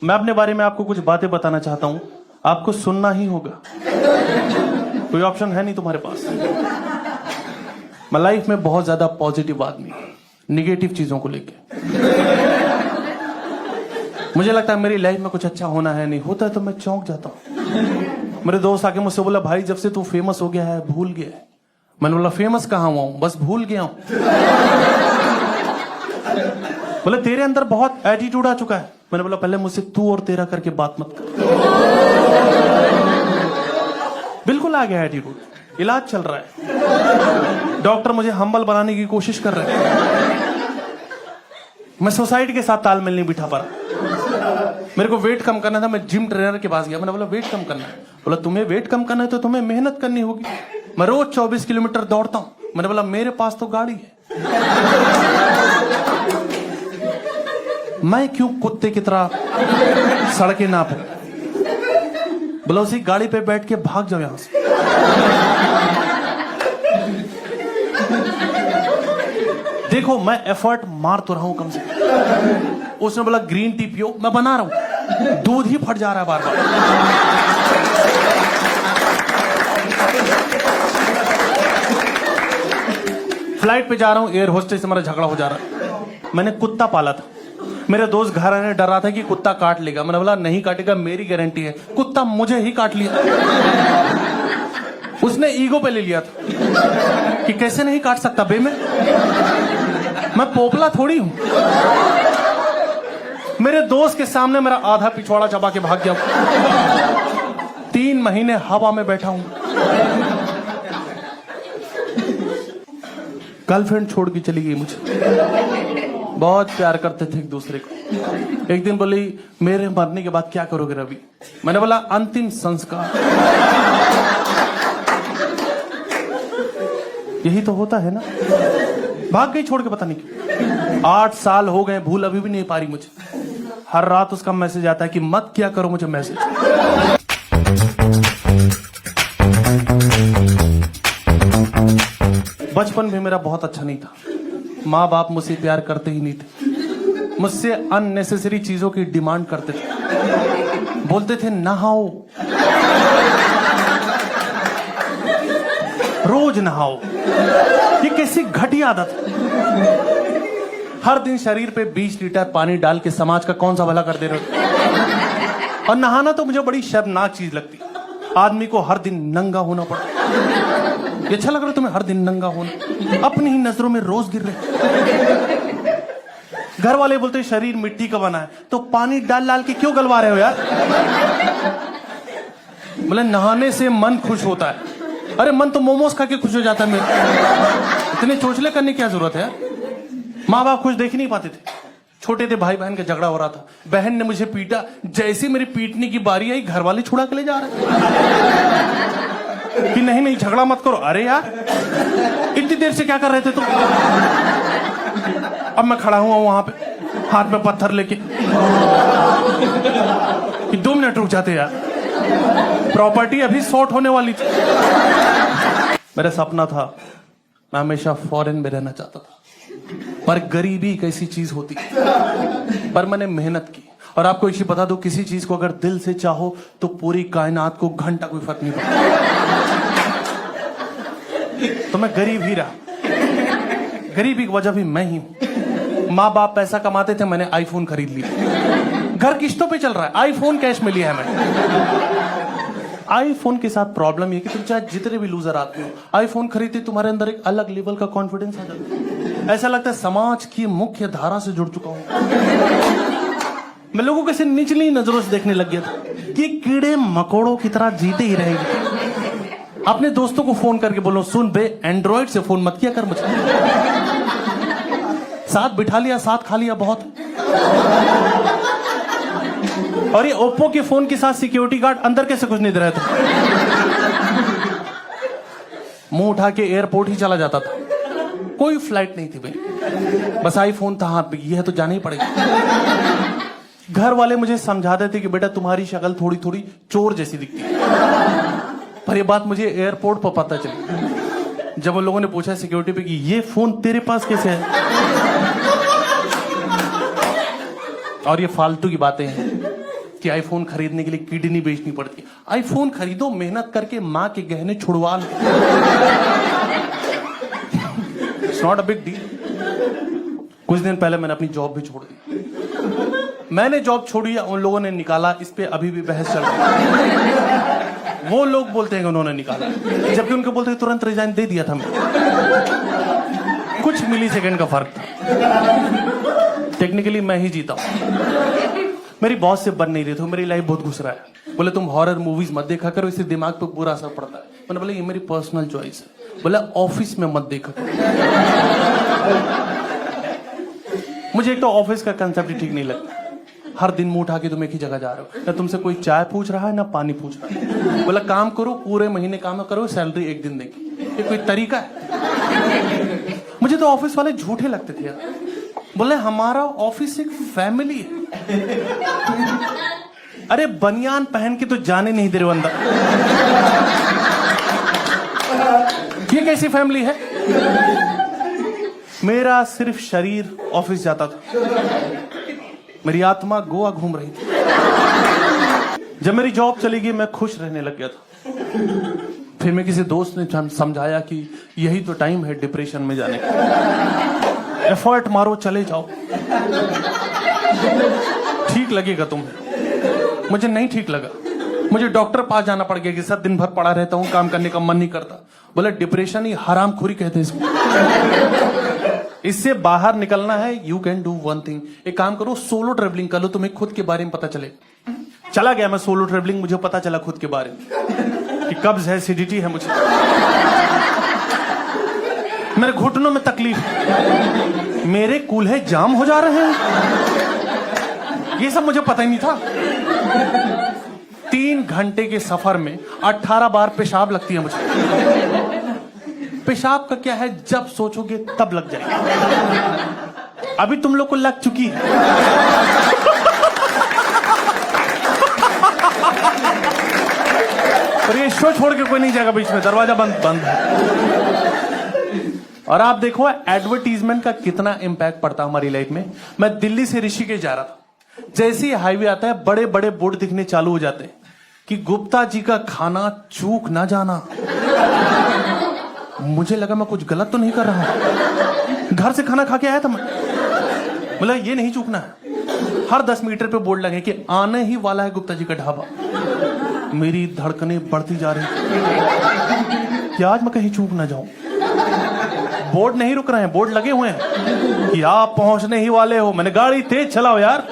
मैं अपने बारे में आपको कुछ बातें बताना चाहता हूं, आपको सुनना ही होगा, कोई ऑप्शन है नहीं तुम्हारे पास। मैं लाइफ में बहुत ज्यादा पॉजिटिव आदमी, निगेटिव चीजों को लेके मुझे लगता है मेरी लाइफ में कुछ अच्छा होना है, नहीं होता है तो मैं चौंक जाता हूं। मेरे दोस्त आके मुझसे बोला, भाई जब से तू फेमस हो गया है भूल गया है। मैंने बोला फेमस कहां हुआ हूं, बस भूल गया हूं। बोले तेरे अंदर बहुत एटीट्यूड आ चुका है। मैंने बोला पहले मुझसे तू और तेरा करके बात मत कर। बिल्कुल आ गया एटीट्यूड, इलाज चल रहा है, डॉक्टर मुझे हम्बल बनाने की कोशिश कर रहे हैं। मैं सोसाइटी के साथ तालमेल नहीं बिठा पा रहा। मेरे को वेट कम करना था, मैं जिम ट्रेनर के पास गया। मैंने बोला वेट कम करना है। बोला तुम्हें वेट कम करना है तो तुम्हें मेहनत करनी होगी। मैं रोज 24 किलोमीटर दौड़ता हूं। मैंने बोला मेरे पास तो गाड़ी है, मैं क्यों कुत्ते की तरह सड़कें नापूं। बोला उसी गाड़ी पे बैठ के भाग जाओ यहां से। देखो मैं एफर्ट मार तो रहा हूं कम से कम। उसने बोला ग्रीन टी पियो, मैं बना रहा हूं, दूध ही फट जा रहा है बार बार। फ्लाइट पे जा रहा हूं, एयर होस्टेस से मेरा झगड़ा हो जा रहा है। मैंने कुत्ता पाला था, मेरे दोस्त घर आने डर रहा था कि कुत्ता काट लेगा। मैंने बोला नहीं काटेगा, मेरी गारंटी है। कुत्ता मुझे ही काट लिया। उसने ईगो पे ले लिया था कि कैसे नहीं काट सकता बे, मैं पोपला थोड़ी हूं। मेरे दोस्त के सामने मेरा आधा पिछवाड़ा चबा के भाग गया। 3 महीने हवा में बैठा हूं। गर्लफ्रेंड छोड़ के चली गई मुझे। बहुत प्यार करते थे एक दूसरे को। एक दिन बोली मेरे मरने के बाद क्या करोगे रवि। मैंने बोला अंतिम संस्कार। यही तो होता है ना। भाग गई छोड़ के, पता नहीं क्यों। 8 साल हो गए, भूल अभी भी नहीं पा रही मुझे। हर रात उसका मैसेज आता है कि मत क्या करो मुझे मैसेज। बचपन भी मेरा बहुत अच्छा नहीं था। माँ बाप मुझसे प्यार करते ही नहीं थे, मुझसे अननेसेसरी चीजों की डिमांड करते थे। बोलते थे नहाओ, रोज नहाओ। ये कैसी घटिया आदत। हर दिन शरीर पे 20 लीटर पानी डाल के समाज का कौन सा भला कर दे रहे हो। और नहाना तो मुझे बड़ी शर्मनाक चीज लगती। आदमी को हर दिन नंगा होना पड़ता। ये अच्छा लग रहा है तुम्हें हर दिन नंगा होना? अपनी ही नजरों में रोज गिर रहे। घर वाले बोलते शरीर मिट्टी का बना है, तो पानी डाल डाल के क्यों गलवा रहे हो यार। बोले नहाने से मन खुश होता है। अरे मन तो मोमोज खा के खुश हो जाता है मेरे। इतने चोचले करने की क्या जरूरत है। माँ बाप खुश देख ही नहीं पाते थे। छोटे थे, भाई बहन का झगड़ा हो रहा था, बहन ने मुझे पीटा। जैसे मेरी पीटने की बारी आई, घर वाले छुड़ा के ले जा रहे कि नहीं नहीं झगड़ा मत करो। अरे यार इतनी देर से क्या कर रहे थे तुम। अब मैं खड़ा हुआ वहां पे, हाथ में पत्थर लेके कि 2 मिनट रुक जाते यार, प्रॉपर्टी अभी सॉर्ट होने वाली थी। मेरा सपना था, मैं हमेशा फॉरेन में रहना चाहता था, पर गरीबी एक ऐसी चीज होती है। पर मैंने मेहनत की। और आपको एक चीज बता दो, किसी चीज को अगर दिल से चाहो तो पूरी कायनात को घंटा कोई फर्क नहीं पड़ता। तो मैं गरीब ही रहा। गरीबी की वजह भी मैं ही हूं। माँ बाप पैसा कमाते थे, मैंने आईफोन खरीद लिया। घर किस्तों पे चल रहा है, आईफोन कैश में लिया है मैंने। आईफोन के साथ प्रॉब्लम ये कि तुम चाहे जितने भी लूजर आते हो, आईफोन खरीदते तुम्हारे अंदर एक अलग लेवल का कॉन्फिडेंस आ जाता है। ऐसा लगता है समाज की मुख्य धारा से जुड़ चुका हूं। मैं लोगों को ऐसे निचली नजरों से देखने लग गया था कि कीड़े मकोड़ों की तरह जीते ही रहेंगे। अपने दोस्तों को फोन करके बोलो, सुन बे एंड्रॉइड से फोन मत किया कर मुझे। साथ बिठा लिया, साथ खा लिया बहुत। और ये ओप्पो के फोन के साथ सिक्योरिटी गार्ड अंदर कैसे कुछ नहीं दे रहा था। मुंह उठा के एयरपोर्ट ही चला जाता था। कोई फ्लाइट नहीं थी भाई, बस आईफोन था हाथ में, ये है तो जाना ही पड़ेगा। घर वाले मुझे समझा देते कि बेटा तुम्हारी शक्ल थोड़ी थोड़ी चोर जैसी दिखती है। पर ये बात मुझे एयरपोर्ट पर पता चली, जब उन लोगों ने पूछा सिक्योरिटी पे कि ये फोन तेरे पास कैसे है। और ये फालतू की बातें हैं। कि आईफोन खरीदने के लिए किडनी बेचनी पड़ती है। आईफोन खरीदो, मेहनत करके माँ के गहने छुड़वा लो। It's not a big deal. कुछ दिन पहले मैंने अपनी जॉब भी छोड़ दी। मैंने जॉब छोड़ी या उन लोगों ने निकाला, इस पे अभी भी बहस चल रही है। वो लोग बोलते हैं कि उन्होंने निकाला, जबकि उनको बोलते हैं तुरंत रिजाइन दे दिया था मैं। कुछ मिली सेकंड का फर्क था। टेक्निकली मैं ही जीता हूं। मेरी बॉस से बन नहीं रही थी, मेरी लाइफ बहुत घुस रहा है। बोले तुम हॉरर मूवीज मत देखा करो, इससे दिमाग पे बुरा असर पड़ता है। मैंने बोला ये मेरी पर्सनल चॉइस है। बोला ऑफिस में मत देखा करो। मुझे एक तो ऑफिस का कंसेप्ट ही ठीक नहीं लगता। हर दिन मुंह उठा के तुम एक ही जगह जा रहे हो, ना तुमसे कोई चाय पूछ रहा है ना पानी पूछ रहा है। बोला काम करो, पूरे महीने काम करो, सैलरी एक दिन देगी। ये कोई तरीका है? मुझे तो ऑफिस वाले झूठे लगते थे यार। बोले हमारा ऑफिस एक फैमिली है। अरे बनियान पहन के तो जाने नहीं दे रहे हो अंदर। ये कैसी फैमिली है? मेरा सिर्फ शरीर ऑफिस जाता था, मेरी आत्मा गोवा घूम रही थी। जब मेरी जॉब चली गई मैं खुश रहने लग गया था। फिर मैं किसी दोस्त ने समझाया कि यही तो टाइम है डिप्रेशन में जाने का। एफर्ट मारो, चले जाओ, ठीक लगेगा तुम्हें। मुझे नहीं ठीक लगा। मुझे डॉक्टर पास जाना पड़ गया कि सर दिन भर पड़ा रहता हूं, काम करने का मन नहीं करता। बोले डिप्रेशन ही हरामखोरी कहते हैं इसको। इससे बाहर निकलना है, you can do one thing. एक काम करो, सोलो ट्रेवलिंग कर लो, तुम्हें खुद के बारे में पता चले। चला गया मैं सोलो ट्रेवलिंग, मुझे पता चला खुद के बारे में कि कब्ज है, एसिडिटी है मुझे, मेरे घुटनों में तकलीफ, मेरे कूल्हे जाम हो जा रहे हैं। ये सब मुझे पता ही नहीं था। 3 घंटे के सफर में 18 बार पेशाब लगती है मुझे। पेशाब का क्या है, जब सोचोगे तब लग जाएगी। अभी तुम लोग को लग चुकी है। और ये शो छोड़ के कोई नहीं जाएगा बीच में, दरवाजा बंद है। और आप देखो एडवर्टीजमेंट का कितना इंपैक्ट पड़ता है हमारी लाइफ में। मैं दिल्ली से ऋषिकेश जा रहा था, जैसे ही हाईवे आता है बड़े बड़े बोर्ड दिखने चालू हो जाते हैं कि गुप्ता जी का खाना चूक ना जाना। मुझे लगा मैं कुछ गलत तो नहीं कर रहा हूं। घर से खाना खा के आया था मैं, बोला ये नहीं चूकना है। हर 10 मीटर पे बोर्ड लगे कि आने ही वाला है गुप्ता जी का ढाबा। मेरी धड़कनें बढ़ती जा रही कि आज मैं कहीं चूक ना जाऊं। बोर्ड नहीं रुक रहे हैं, बोर्ड लगे हुए हैं कि आप पहुंचने ही वाले हो। मैंने गाड़ी तेज चलाओ यार।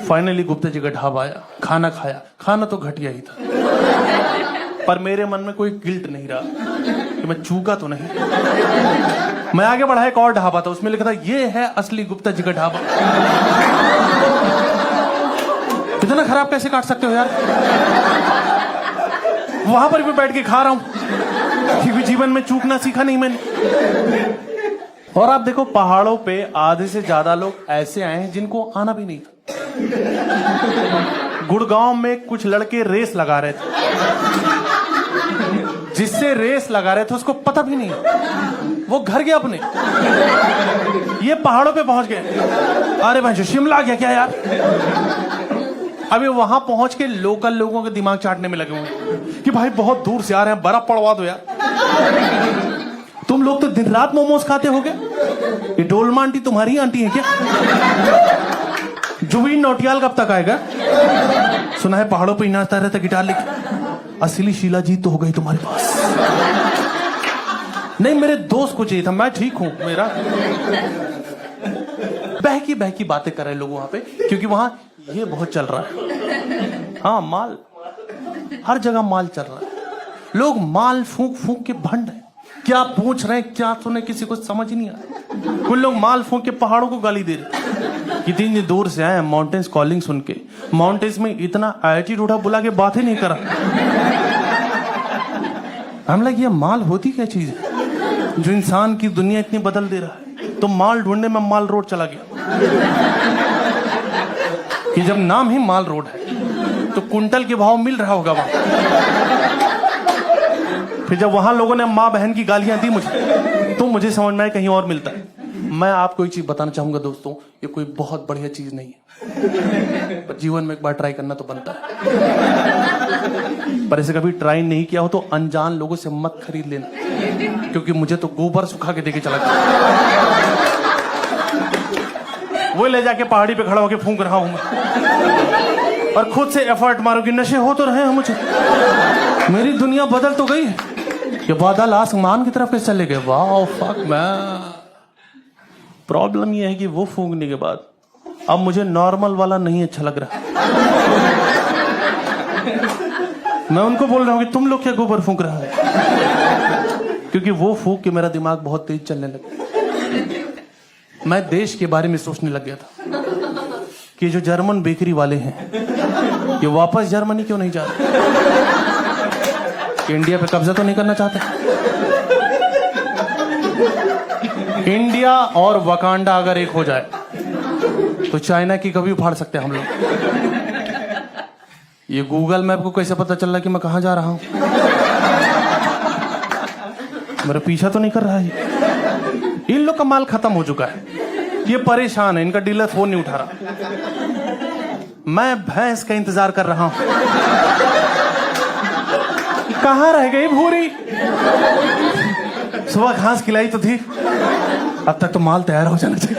फाइनली गुप्ता जी का ढाबा आया, खाना खाया। खाना तो घटिया ही था, पर मेरे मन में कोई गिल्ट नहीं रहा कि मैं चूका तो नहीं। मैं आगे बढ़ा, एक और ढाबा था, उसमें लिखा था ये है असली गुप्ता जी का ढाबा। इतना खराब कैसे काट सकते हो यार? वहां पर भी बैठ के खा रहा हूं क्योंकि जीवन में चूकना सीखा नहीं मैंने। और आप देखो पहाड़ों पे आधे से ज्यादा लोग ऐसे आए हैं जिनको आना भी नहीं था। गुड़गांव में कुछ लड़के रेस लगा रहे थे, जिससे रेस लगा रहे थे उसको पता भी नहीं, वो घर गया अपने। ये पहाड़ों पे पहुंच गए। अरे भाई शिमला गया क्या यार? अभी वहां पहुंच के लोकल लोगों के दिमाग चाटने में लगे हुए कि भाई बहुत दूर से आ रहे हैं, बर्फ पड़वा दो यार। तुम लोग तो दिन रात मोमोज खाते होगे। ये डोलमा आंटी तुम्हारी आंटी है क्या? जुबीन नौटियाल कब तक आएगा? सुना है पहाड़ों पे नाचता रहता गिटार लेके। असली शीला जीत तो हो गई तुम्हारे पास। नहीं, मेरे दोस्त को चाहिए था, मैं ठीक हूं। मेरा बहकी बहकी बातें कर रहे लोग वहां पे, क्योंकि वहां ये बहुत चल रहा है। हाँ, माल, हर जगह माल चल रहा है। लोग माल फूंक फूंक के भंड है। क्या पूछ रहे हैं क्या सुने किसी को समझ नहीं आ रहा। कुछ लोग माल फूंक के पहाड़ों को गाली दे रहे। कितनी दूर से आए, माउंटेन्स कॉलिंग सुन के। माउंटेन्स में इतना एटीट्यूड उठा बुला के बात ही नहीं करा। हम लगे ये माल होती क्या चीज है जो इंसान की दुनिया इतनी बदल दे रहा है। तो माल ढूंढने में माल रोड चला गया कि जब नाम ही माल रोड है तो कुंटल के भाव मिल रहा होगा वहां। फिर जब वहां लोगों ने माँ बहन की गालियां दी मुझे, तो मुझे समझ में आया कहीं और मिलता है। मैं आपको एक चीज बताना चाहूंगा दोस्तों, ये कोई बहुत बढ़िया चीज नहीं है, पर जीवन में एक बार ट्राई करना तो बनता है। पर ऐसे कभी ट्राई नहीं किया हो तो अनजान लोगों से मत खरीद लेना, क्योंकि मुझे तो गोबर सुखा के देके चला गया। वो ले जाके पहाड़ी पे खड़ा होके फूंक रहा हूं मैं, और खुद से एफर्ट मारो कि नशे हो तो रहे हैं मुझे। मेरी दुनिया बदल तो गई, ये बादल आसमान की तरफ कैसे चले गए। वाह फक मैन। प्रॉब्लम ये है कि वो फूंकने के बाद अब मुझे नॉर्मल वाला नहीं अच्छा लग रहा। मैं उनको बोल रहा हूं कि तुम लोग क्या गोबर फूंक रहा है, क्योंकि वो फूंक के मेरा दिमाग बहुत तेज चलने लगा। मैं देश के बारे में सोचने लग गया था कि जो जर्मन बेकरी वाले हैं ये वापस जर्मनी क्यों नहीं जा रहे, इंडिया पे कब्जा तो नहीं करना चाहते। इंडिया और वकांडा अगर एक हो जाए तो चाइना की कभी उखाड़ सकते हैं हम लोग। ये गूगल मैप को कैसे पता चल रहा कि मैं कहां जा रहा हूं? मेरा पीछा तो नहीं कर रहा है। इन लोग का माल खत्म हो चुका है, ये परेशान है, इनका डीलर फोन नहीं उठा रहा। मैं भैंस का इंतजार कर रहा हूं, कहां रह गई भूरी? सुबह घास खिलाई तो थी, अब तक तो माल तैयार हो जाना चाहिए।